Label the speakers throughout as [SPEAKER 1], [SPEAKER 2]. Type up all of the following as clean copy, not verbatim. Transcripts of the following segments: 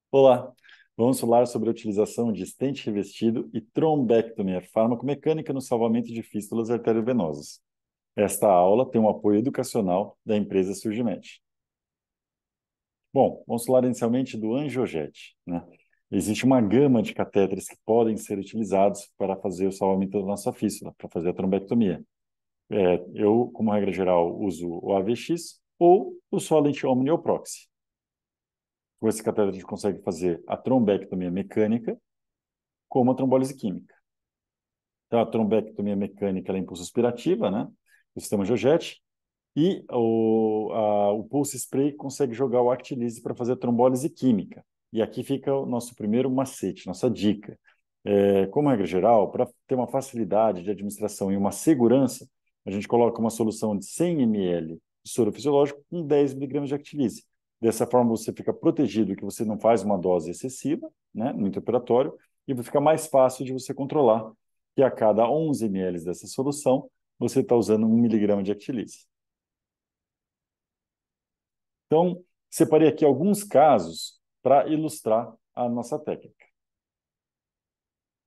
[SPEAKER 1] Olá, vamos falar sobre a utilização de stent revestido e trombectomia fármaco-mecânica no salvamento de fístulas arteriovenosas. Esta aula tem um apoio educacional da empresa Surgimed. Bom, vamos falar inicialmente do Angiojet, né? Existe uma gama de catéteres que podem ser utilizados para fazer o salvamento da nossa fístula, para fazer a trombectomia. Eu, como regra geral, uso o AVX ou o Solent Omni ou Proxy. Com esse catéter a gente consegue fazer a trombectomia mecânica como a trombólise química. Então, a trombectomia mecânica ela é impulso aspirativa, né? O sistema Georgette, e o pulse spray consegue jogar o Actilise para fazer a trombólise química. E aqui fica o nosso primeiro macete, nossa dica. Como regra geral, para ter uma facilidade de administração e uma segurança, a gente coloca uma solução de 100 ml de soro fisiológico com 10 miligramas de Actilise. Dessa forma, você fica protegido, que você não faz uma dose excessiva, né, no intraoperatório, e fica mais fácil de você controlar, que a cada 11 ml dessa solução, você está usando 1 miligrama de Actilise. Então, separei aqui alguns casos para ilustrar a nossa técnica.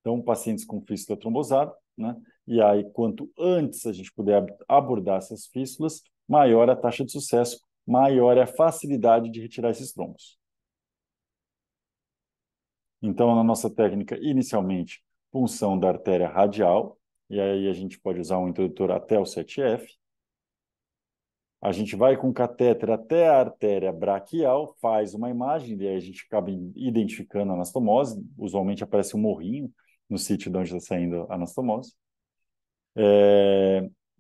[SPEAKER 1] Então, pacientes com fístula trombosada, né? E aí, quanto antes a gente puder abordar essas fístulas, maior a taxa de sucesso, maior é a facilidade de retirar esses trombos. Então, na nossa técnica, inicialmente, punção da artéria radial, e aí a gente pode usar um introdutor até o 7F. A gente vai com o catéter até a artéria braquial, faz uma imagem, e aí a gente acaba identificando a anastomose. Usualmente aparece um morrinho no sítio de onde está saindo a anastomose.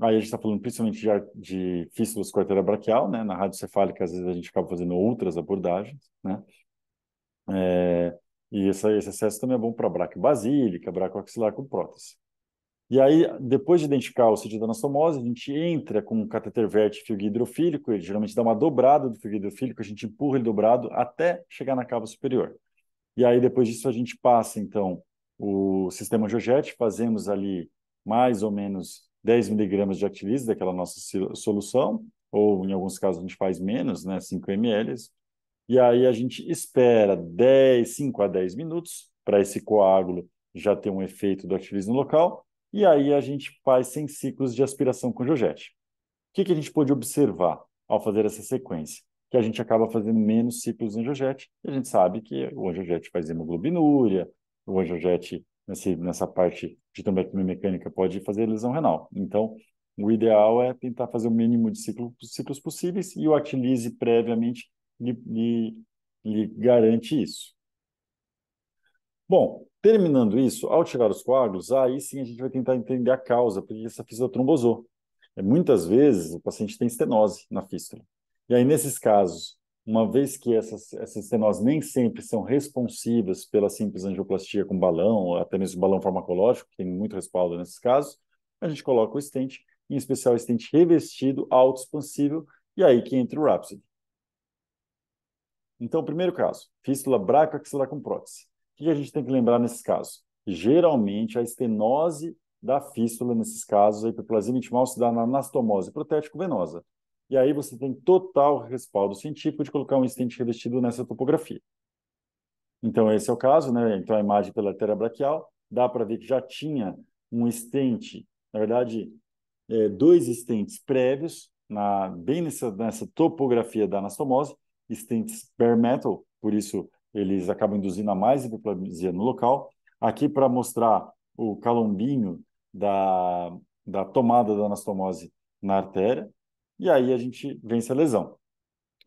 [SPEAKER 1] Aí a gente está falando principalmente de fístulas com artéria braquial, né? Na radiocefálica, às vezes a gente acaba fazendo outras abordagens, né? É, e esse acesso também é bom para braquiobasílica, braquioaxilar com prótese. E aí, depois de identificar o sítio da anastomose, a gente entra com um cateter verte fio guia hidrofílico, ele geralmente dá uma dobrada do fio guia hidrofílico, a gente empurra ele dobrado até chegar na cava superior. E aí, depois disso, a gente passa, então, o sistema Georgette, fazemos ali mais ou menos 10 miligramas de Actilise daquela nossa solução, ou em alguns casos a gente faz menos, né, 5 ml, e aí a gente espera 5 a 10 minutos para esse coágulo já ter um efeito do ativismo local, e aí a gente faz 100 ciclos de aspiração com Georgette. O que a gente pode observar ao fazer essa sequência? Que a gente acaba fazendo menos ciclos em Georgette, e a gente sabe que o Georgette faz hemoglobinúria, o Georgette, nessa parte de trombectomia mecânica, pode fazer lesão renal. Então, o ideal é tentar fazer o mínimo de ciclos possíveis, e o Actilise previamente lhe, lhe, lhe garante isso. Bom, terminando isso, ao tirar os coágulos, aí sim a gente vai tentar entender a causa, porque essa fístula trombosou. Muitas vezes o paciente tem estenose na fístula. E aí, nesses casos, uma vez que essas estenoses nem sempre são responsivas pela simples angioplastia com balão, ou até mesmo balão farmacológico, que tem muito respaldo nesses casos, a gente coloca o stent, em especial o stent revestido, autoexpansível, e aí que entra o Rhapsody. Então, primeiro caso, fístula braquiaxilar com prótese. O que a gente tem que lembrar nesses casos? Geralmente, a estenose da fístula, nesses casos, a hiperplasia intimal se dá na anastomose protético-venosa. E aí você tem total respaldo científico de colocar um stent revestido nessa topografia. Então, esse é o caso, né? Então, a imagem pela artéria braquial, dá para ver que já tinha um stent, na verdade, dois stents prévios, bem nessa topografia da anastomose, stents bare metal, por isso eles acabam induzindo a mais hiperplasia no local. Aqui para mostrar o calombinho da tomada da anastomose na artéria, e aí a gente vence a lesão.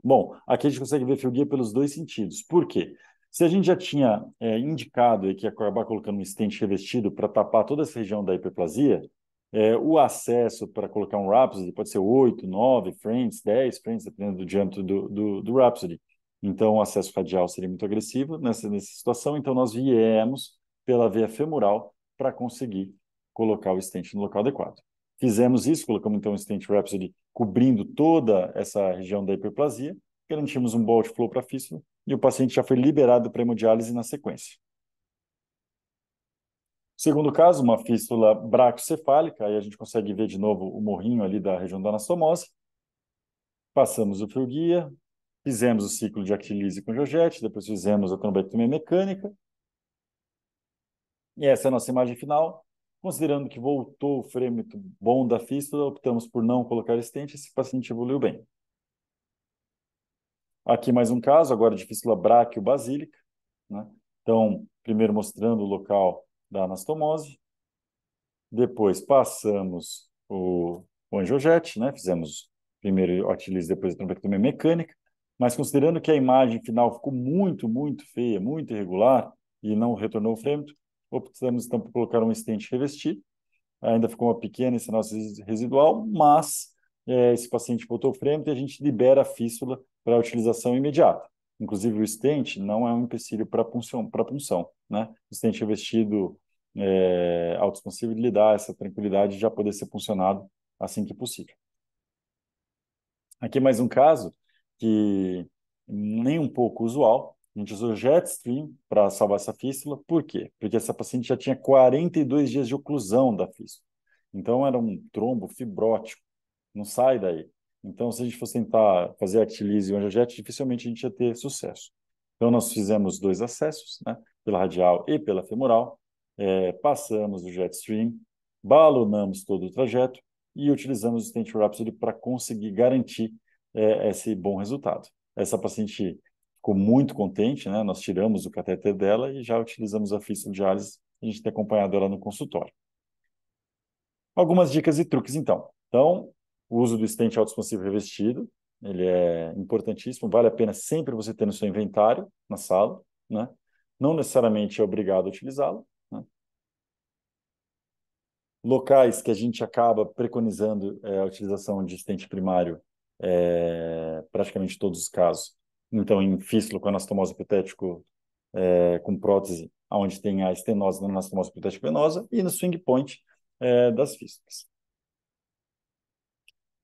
[SPEAKER 1] Bom, aqui a gente consegue ver fio guia pelos dois sentidos. Por quê? Se a gente já tinha indicado que ia acabar colocando um stent revestido para tapar toda essa região da hiperplasia, o acesso para colocar um Rhapsody pode ser 8, 9 frames, 10 frames, dependendo do diâmetro do Rhapsody. Então, o acesso radial seria muito agressivo nessa situação, então nós viemos pela veia femoral para conseguir colocar o stent no local adequado. Fizemos isso, colocamos então o stent Rhapsody cobrindo toda essa região da hiperplasia, garantimos um bom outflow para a fístula e o paciente já foi liberado para hemodiálise na sequência. Segundo caso, uma fístula braquiocefálica, aí a gente consegue ver de novo o morrinho ali da região da anastomose. Passamos o fio guia, Fizemos o ciclo de actilise com Georgette, depois fizemos a trombectomia mecânica. E essa é a nossa imagem final. Considerando que voltou o frêmito bom da fístula, optamos por não colocar stent. Esse paciente evoluiu bem. Aqui mais um caso, agora de fístula braquio-basílica, né? Então, primeiro mostrando o local da anastomose. Depois passamos o angiojete, né? Fizemos primeiro a actilise, depois a trombectomia mecânica. Mas considerando que a imagem final ficou muito, muito feia, muito irregular e não retornou o frêmito, optamos então por colocar um stent revestido. Ainda ficou uma pequena estenose residual, mas esse paciente voltou ao frêmito e a gente libera a fístula para a utilização imediata. Inclusive, o stent não é um empecilho para a punção, né? O stent revestido autoexpansivo lhe dá essa tranquilidade de já poder ser puncionado assim que possível. Aqui mais um caso que nem um pouco usual. A gente usou Jetstream para salvar essa fístula. Por quê? Porque essa paciente já tinha 42 dias de oclusão da fístula. Então, era um trombo fibrótico. Não sai daí. Então, se a gente fosse tentar fazer actilise e angiojete, dificilmente a gente ia ter sucesso. Então, nós fizemos 2 acessos, né? Pela radial e pela femoral. Passamos o Jetstream, balonamos todo o trajeto e utilizamos o stent Rhapsody para conseguir garantir esse bom resultado. Essa paciente ficou muito contente, né? Nós tiramos o catéter dela e já utilizamos a fístula de diálise. A gente tem acompanhado ela no consultório. Algumas dicas e truques, então. Então, o uso do stent autoexpansivo revestido, ele é importantíssimo, vale a pena sempre você ter no seu inventário, na sala, né? Não necessariamente é obrigado a utilizá-lo, né? Locais que a gente acaba preconizando a utilização de stent primário, praticamente todos os casos. Então, em fístula com anastomose epitético com prótese, onde tem a estenose na anastomose epitético venosa, e no swing point das fístulas.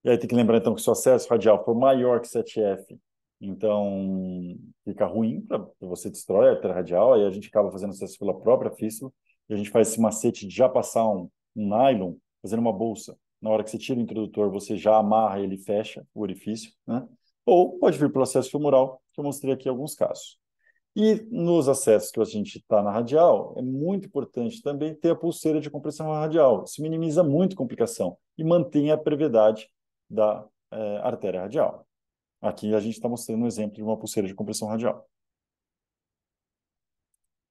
[SPEAKER 1] E aí tem que lembrar, então, que se o acesso radial for maior que 7F, então fica ruim, você destrói a artéria radial, aí a gente acaba fazendo acesso pela própria fístula, e a gente faz esse macete de já passar um nylon, fazendo uma bolsa. Na hora que você tira o introdutor, você já amarra ele e fecha o orifício, né? Ou pode vir pelo acesso femoral, que eu mostrei aqui alguns casos. E nos acessos que a gente está na radial, é muito importante também ter a pulseira de compressão radial. Isso minimiza muito complicação e mantém a brevidade da artéria radial. Aqui a gente está mostrando um exemplo de uma pulseira de compressão radial.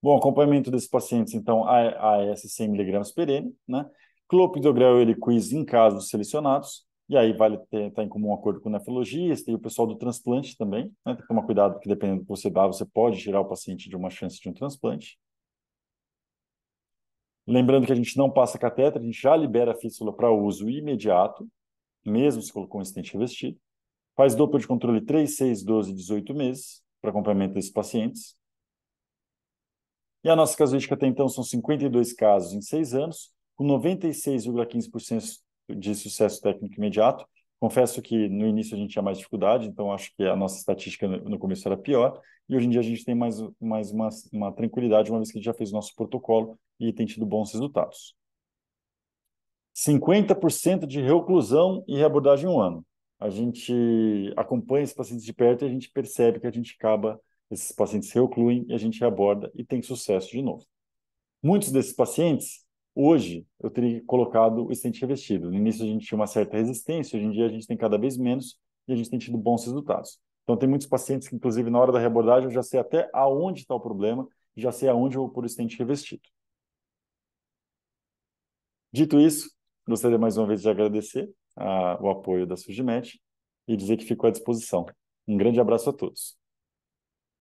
[SPEAKER 1] Bom, acompanhamento desses pacientes, então, AS 100 mg per N, né? Clopidogrel e Eliquis em casos selecionados, e aí vale estar em comum acordo com o nefrologista e o pessoal do transplante também, né? Tem que tomar cuidado, porque dependendo do que você dá, você pode tirar o paciente de uma chance de um transplante. Lembrando que a gente não passa catéter, a gente já libera a fístula para uso imediato, mesmo se colocou um stent revestido. Faz dupla de controle 3, 6, 12 e 18 meses para acompanhamento desses pacientes. E a nossa casuística até então são 52 casos em 6 anos, com 96,15% de sucesso técnico imediato. Confesso que no início a gente tinha mais dificuldade, então acho que a nossa estatística no começo era pior, e hoje em dia a gente tem mais uma tranquilidade, uma vez que a gente já fez o nosso protocolo e tem tido bons resultados. 50% de reoclusão e reabordagem em um ano. A gente acompanha esses pacientes de perto e a gente percebe que a gente acaba, esses pacientes se reocluem e a gente reaborda e tem sucesso de novo. Muitos desses pacientes, hoje, eu teria colocado o stent revestido. No início a gente tinha uma certa resistência, hoje em dia a gente tem cada vez menos e a gente tem tido bons resultados. Então tem muitos pacientes que, inclusive, na hora da reabordagem, eu já sei até aonde está o problema, já sei aonde eu vou pôr o stent revestido. Dito isso, gostaria mais uma vez de agradecer o apoio da Surgimed e dizer que fico à disposição. Um grande abraço a todos.